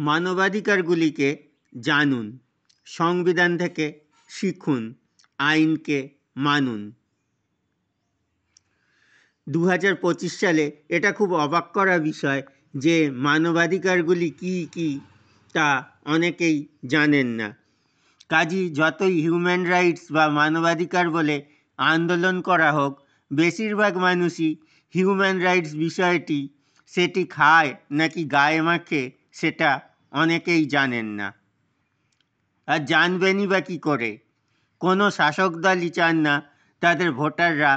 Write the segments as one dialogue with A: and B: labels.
A: মানবাধিকারগুলিকে জানুন, সংবিধান থেকে শিখুন, আইনকে মানুন। 2025 সালে এটা খুব অবাক করা বিষয় যে মানবাধিকারগুলি কী কী তা অনেকেই জানেন না। কাজী যতই হিউম্যান রাইটস বা মানবাধিকার বলে আন্দোলন করা হোক, বেশিরভাগ মানুষই হিউম্যান রাইটস বিষয়টি সেটি খায় নাকি গায়ে মাখে সেটা অনেকেই জানেন না। আর জানবেনই বা কী করে? কোনো শাসক দলই চান না তাদের ভোটাররা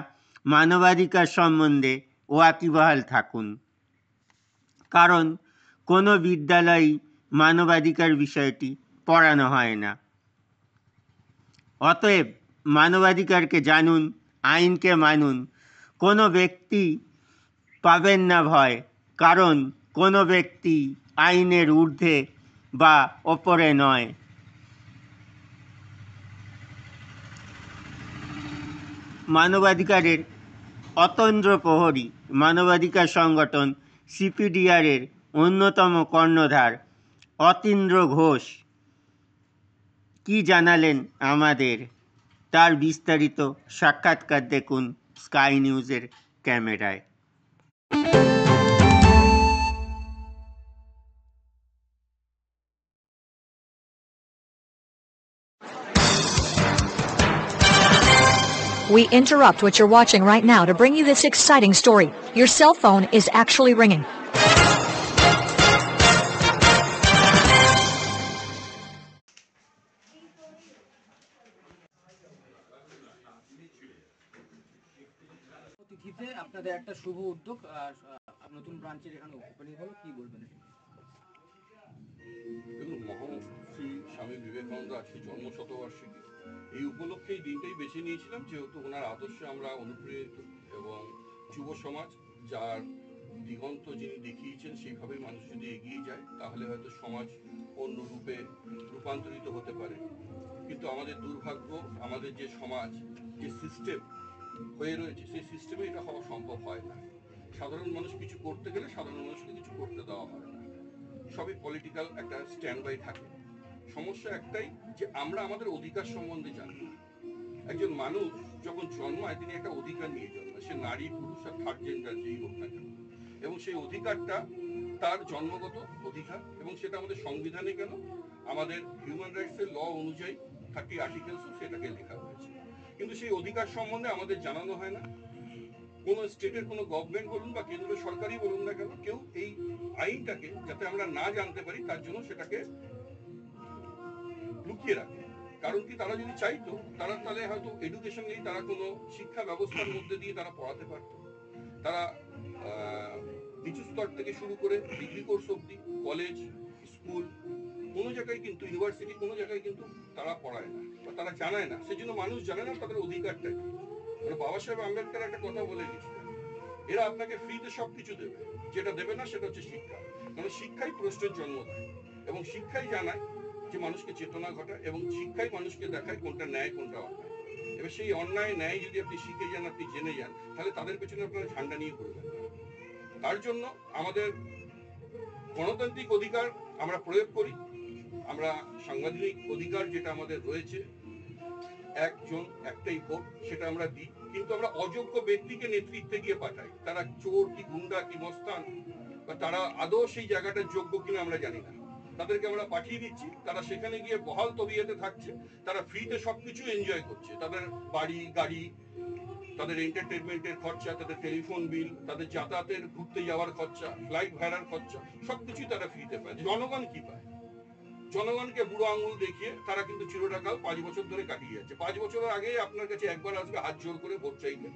A: মানবাধিকার সম্বন্ধে ওয়াকিবহাল থাকুন, কারণ কোনো বিদ্যালয়েই মানবাধিকার বিষয়টি পড়ানো হয় না। অতএব মানবাধিকারকে জানুন, আইনকে মানুন। কোনো ব্যক্তি পাবেন না ভয়, কারণ কোনো ব্যক্তি আইনের ঊর্ধ্বে বা ওপরে নয়। মানবাধিকারের অতন্দ্র প্রহরী মানবাধিকার সংগঠন CPDR-এর অন্যতম কর্ণধার অতীন্দ্র ঘোষ কি জানালেন আমাদের, তার বিস্তারিত সাক্ষাৎকার দেখুন স্কাই নিউজের ক্যামেরায়।
B: We interrupt what you're watching right now to bring you this exciting story. Your cell phone is actually ringing.
C: তিথিতে আপনাদের একটা শুভ উদ্যোগ নতুন ব্রাঞ্চের এখানে ওপেনিং হলো, কি বলবেন?
D: দেখুন, মহান শ্রী স্বামী বিবেকানন্দ আজকে জন্মশতবার্ষিকী। এই উপলক্ষে এই দিনটাই বেছে নিয়েছিলাম, যেহেতু ওনার আদর্শে আমরা অনুপ্রেরিত এবং যুব সমাজ যার দিগন্ত যিনি দেখিয়েছেন সেইভাবেই মানুষ যদি এগিয়ে যায় তাহলে হয়তো সমাজ অন্য রূপে রূপান্তরিত হতে পারে। কিন্তু আমাদের দুর্ভাগ্য, আমাদের যে সমাজ, যে সিস্টেম হয়ে রয়েছে, সেই সিস্টেমে এটা হওয়া সম্ভব হয় না। সাধারণ মানুষ কিছু করতে গেলে সাধারণ মানুষকে কিছু করতে দেওয়া হয় না, সবই পলিটিক্যাল একটা স্ট্যান্ড বাই থাকে। সমস্যা একটাই যে আমরা আমাদের অধিকার সম্বন্ধে জানি না। একজন মানুষ যখন জন্মায় তিনি একটা অধিকার নিয়ে জন্মায়, সে নারী পুরুষ আর থার্ড জেন্ডার যেই হোক না কেন, এবং সেই অধিকারটা তার জন্মগত অধিকার, এবং সেটা আমাদের সংবিধানে কেন, আমাদের হিউম্যান রাইটসের ল অনুযায়ী 30 আর্টিকেলসও সেটাকে লেখা হয়েছে। কিন্তু সেই অধিকার সম্বন্ধে আমাদের জানানো হয় না। কোন স্টেটের কোনো গভর্নমেন্ট বলুন বা কেন্দ্র সরকারই বলুন না কেন, কেউ এই আইনটাকে যাতে আমরা না জানতে পারি তার জন্য সেটাকে লুকিয়ে রাখে। কারণ কি, তারা যদি চাইতো তারা তাহলে হয়তো এডুকেশন নেই, তারা কোনো শিক্ষা ব্যবস্থার মধ্যে দিয়ে তারা পড়াতে পারত। তারা নিচু স্তর থেকে শুরু করে ডিগ্রি কোর্স অবধি, কলেজ, স্কুল, কোনো জায়গায় কিন্তু ইউনিভার্সিটি, কোনো জায়গায় কিন্তু তারা পড়ায় না বা তারা জানায় না। সেজন্য মানুষ জানে না তাদের অধিকারটা কি। মানে বাবা সাহেব আম্বেদকর একটা কথা বলে গেছিলেন, এরা আপনাকে ফ্রিতে সবকিছু দেবে, যেটা দেবে না সেটা হচ্ছে শিক্ষা। কারণ শিক্ষাই প্রশ্নের জন্ম দেয়, এবং শিক্ষাই জানায় যে মানুষকে চেতনা ঘটায়, এবং শিক্ষাই মানুষকে দেখায় কোনটা ন্যায় কোনটা অন্যায়। এবার সেই অন্যায় ন্যায় যদি আপনি শিখে যান, আপনি জেনে যান, তাহলে তাদের পেছনে আপনারা ঝান্ডা নিয়ে ঘুরবেন। তার জন্য আমাদের গণতান্ত্রিক অধিকার আমরা প্রয়োগ করি, আমরা সাংবিধানিক অধিকার যেটা আমাদের রয়েছে, একজন একটাই ভোট, সেটা আমরা দিই। কিন্তু আমরা অযোগ্য ব্যক্তিকে নেতৃত্বে গিয়ে পাঠাই, তারা চোর কি গুন্ডা কি মস্তান, বা তারা আদৌ সেই জায়গাটার যোগ্য কিনা আমরা জানি না, তাদেরকে আমরা পাঠিয়ে দিচ্ছি। তারা সেখানে গিয়ে বহাল তবিয়তে থাকছে, তারা ফ্রিতে সবকিছু এনজয় করছে, তাদের বাড়ি গাড়ি, তাদের এন্টারটেনমেন্টের খরচা, তাদের টেলিফোন বিল, তাদের যাতায়াতের ঘুরতে যাওয়ার খরচা, ফ্লাইট ভাড়ার খরচা, সবকিছুই তারা ফ্রিতে পায়। জনগণ কি পায়? জনগণকে বুড়ো আঙুল দেখিয়ে তারা কিন্তু চিরটাকাল 5 বছর ধরে কাটিয়ে যাচ্ছে। 5 বছরের আগে আপনার কাছে একবার আসবে হাত জোর করে ভোট চাইবে,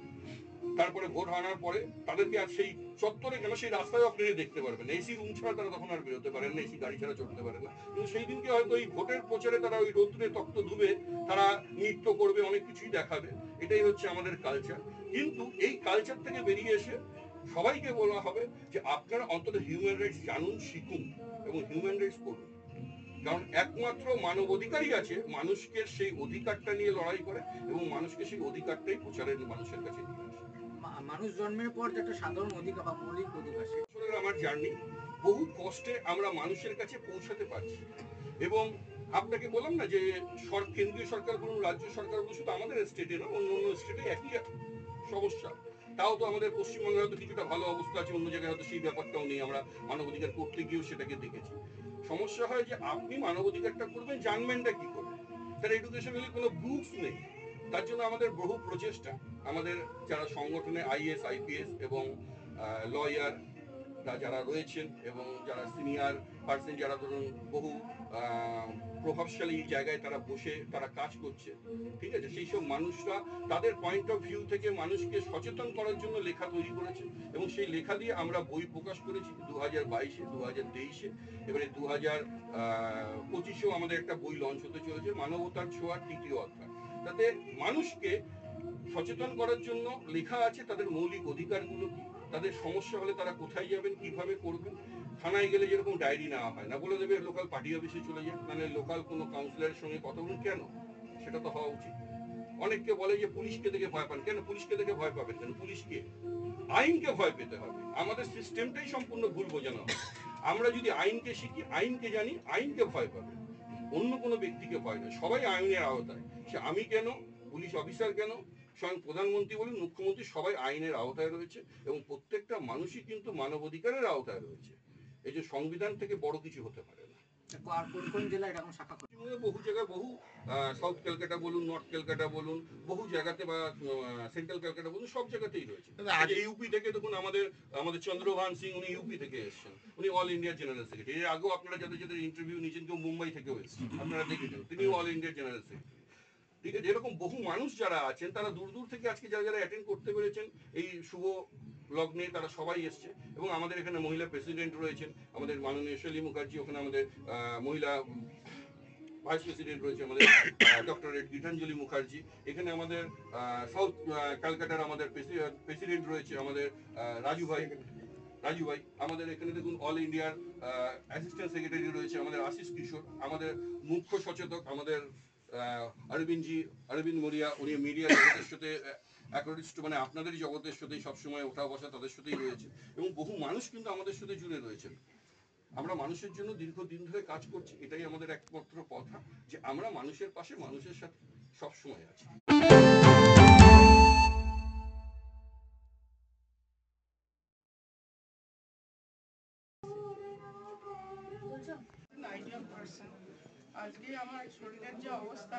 D: তারপরে ভোট হারানোর পরে তাদেরকে আর সেই চত্বরে কেন, সেই রাস্তায় আপনি দেখতে পারবেন। এসি রুম ছাড়া তারা তখন আর বেরোতে পারেন না, এসি গাড়ি ছাড়া চলতে পারে না। কিন্তু সেই দিনকে হয়তো এই ভোটের প্রচারে তারা ওই রোদ্রে তক্ত ধুবে, তারা নৃত্য করবে, অনেক কিছুই দেখাবে। এটাই হচ্ছে আমাদের কালচার। কিন্তু এই কালচার থেকে বেরিয়ে এসে সবাইকে বলা হবে যে আপনারা অন্তত হিউম্যান রাইটস জানুন, শিখুন এবং হিউম্যান রাইটস করুন। কারণ একমাত্র মানব অধিকারই আছে মানুষকে সেই অধিকারটা নিয়ে লড়াই করে এবং মানুষকে সেই অধিকারটাই প্রচারের মানুষের কাছে নিয়ে আসে।
C: মানুষ জন্মের পর যে একটা সাধারণ অধিকার বা মৌলিক অধিকার,
D: বছরের আমার জার্নি, বহু কষ্টে আমরা মানুষের কাছে পৌঁছাতে পারছি। এবং আপনাকে বললাম না যে কেন্দ্রীয় সরকার বলুন, রাজ্য সরকার বলুন, শুধু আমাদের স্টেটে না, অন্য অন্য স্টেটে একই সমস্যা। তাও তো আমাদের পশ্চিমবঙ্গে হয়তো কিছুটা ভালো অবস্থা আছে, অন্য জায়গায় হয়তো সেই ব্যাপারটাও নেই। আমরা মানবাধিকার করতে গিয়েও সেটাকে দেখেছি। সমস্যা হয় যে আপনি মানবাধিকারটা করবেন, জানবেনটা কি করবেন? তার এডুকেশনালি কোনো প্রুফ নেই। তার জন্য আমাদের বহু প্রচেষ্টা, আমাদের যারা সংগঠনে আইএস, আইপিএস এবং লয়ার যারা রয়েছেন এবং যারা সিনিয়র পার্সন, যারা ধরুন বহু প্রভাবশালী জায়গায় তারা বসে তারা কাজ করছে, ঠিক আছে, সেই সব মানুষরা তাদের পয়েন্ট অফ ভিউ থেকে মানুষকে সচেতন করার জন্য লেখা তৈরি করেছে। এবং সেই লেখা দিয়ে আমরা বই প্রকাশ করেছি 2022-এ, 2023-এ, এবারে 2025-এও আমাদের একটা বই লঞ্চ হতে চলেছে, মানবতার ছোঁয়ার তৃতীয় অধ্যায়। তাতে মানুষকে সচেতন করার জন্য লেখা আছে তাদের মৌলিক অধিকারগুলো কি, তাদের সমস্যা হলে তারা কোথায় যাবেন, কিভাবে করবেন। থানায় গেলে যেরকম ডায়েরি নেওয়া হয় না, বলে দেবে লোকাল পার্টি অফিসে চলে যান, মানে লোকাল কোনো কাউন্সিলরের সঙ্গে কথা বলুন। কেন? সেটা তো হওয়া উচিত। অনেককে বলে যে পুলিশকে দেখে ভয় পান। কেন পুলিশকে দেখে ভয় পাবেন? কেন? পুলিশকে, আইনকে ভয় পেতে হবে। আমাদের সিস্টেমটাই সম্পূর্ণ ভুল বোঝানো হবে। আমরা যদি আইনকে শিখি, আইনকে জানি, আইনকে ভয় পাবে, অন্য কোনো ব্যক্তিকে ভয় নয়। সবাই আইনের আওতায়। সে আমি কেন, পুলিশ অফিসার কেন, স্বয়ং প্রধানমন্ত্রী বলুন, মুখ্যমন্ত্রী, সবাই আইনের আওতায় রয়েছে এবং প্রত্যেকটা মানুষই কিন্তু মানবাধিকারের আওতায় রয়েছে। এই যে সংবিধান থেকে বড় কিছু হতে পারে না।
C: আর কোন কোন জেলায় এরকম শাখা করে?
D: বহু জায়গায়, বহু সাউথ ক্যালকাটা বলুন, নর্থ ক্যালকাটা বলুন, বহু জায়গাতে, বা সেন্ট্রাল ক্যালকাটা বলুন, সব জায়গাতেই রয়েছে। আজ ইউপি থেকে দেখুন, আমাদের চন্দ্রভান সিং, উনি ইউপি থেকে এসেছেন, উনি অল ইন্ডিয়া জেনারেল সেক্রেটারি। এর আগেও আপনারা যাদের যাদের ইন্টারভিউ নিয়েছেন, কেউ মুম্বাই থেকেও এসেছেন, আপনারা দেখেছেন, তিনিও অল ইন্ডিয়া জেনারেল সেক্রেটারি। ঠিক আছে, এরকম বহু মানুষ যারা আছেন, তারা দূর দূর থেকে আজকে যারা যারা অ্যাটেন্ড করতে পেরেছেন এই শুভ লগ্নে, তারা সবাই এসছে। এবং আমাদের এখানে মহিলা প্রেসিডেন্ট রয়েছেন, আমাদের মাননীয় শৈলী মুখার্জি, ওখানে আমাদের মহিলা ভাইস প্রেসিডেন্ট রয়েছে আমাদের ডক্টরেট গীতাঞ্জলি মুখার্জি, এখানে আমাদের সাউথ ক্যালকাটার আমাদের প্রেসিডেন্ট রয়েছে আমাদের রাজু ভাই, আমাদের এখানে দেখুন অল ইন্ডিয়ার অ্যাসিস্ট্যান্ট সেক্রেটারি রয়েছে আমাদের আশিস কিশোর, আমাদের মুখ্য সচেতক আমাদের অরবিন্দ মরিয়া, উনি মিডিয়া জগতের সাথে অ্যাকর্ডিস্ট, মানে আপনাদেরই জগতের সাথেই সবসময় ওঠা বসা তাদের সাথেই রয়েছে। এবং বহু মানুষ কিন্তু আমাদের সাথে জুড়ে রয়েছেন। আমরা মানুষের জন্য দীর্ঘদিন ধরে কাজ করছি, এটাই আমাদের একমাত্র কথা, যে আমরা মানুষের পাশে, মানুষের সাথে সবসময় আছি।
E: আজকে আমার শরীরের যে অবস্থা,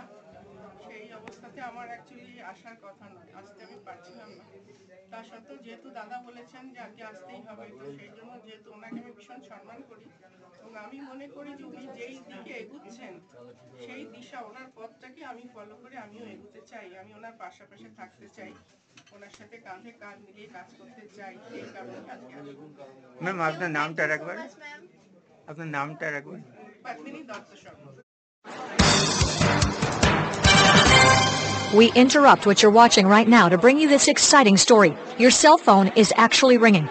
E: সেই অবস্থাতে আমার অ্যাকচুয়ালি আসার কথা নয়, আসতে আমি পারছিলাম না। তা সত্ত্বেও যেহেতু দাদা বলেছেন যে আজকে আসতেই হবে, তো সেই জন্য যেহেতু ওনাকে আমি ভীষণ সম্মান করি এবং আমি মনে করি যে উনি যেই দিকে এগুচ্ছেন সেই দিশা, ওনার পথটাকে আমি ফলো করে আমিও এগোতে চাই। আমি ওনার পাশাপাশি থাকতে চাই, ওনার সাথে কাঁধে কাঁধ মিলিয়ে কাজ করতে চাই। এই কারণে আজকে
A: ম্যাম আপনার নামটা রাখবেন, আপনার নামটা রাখবেন।
E: Padmini Dutta Sharma.
B: We interrupt what you're watching right now to bring you this exciting story. Your cell phone is actually ringing.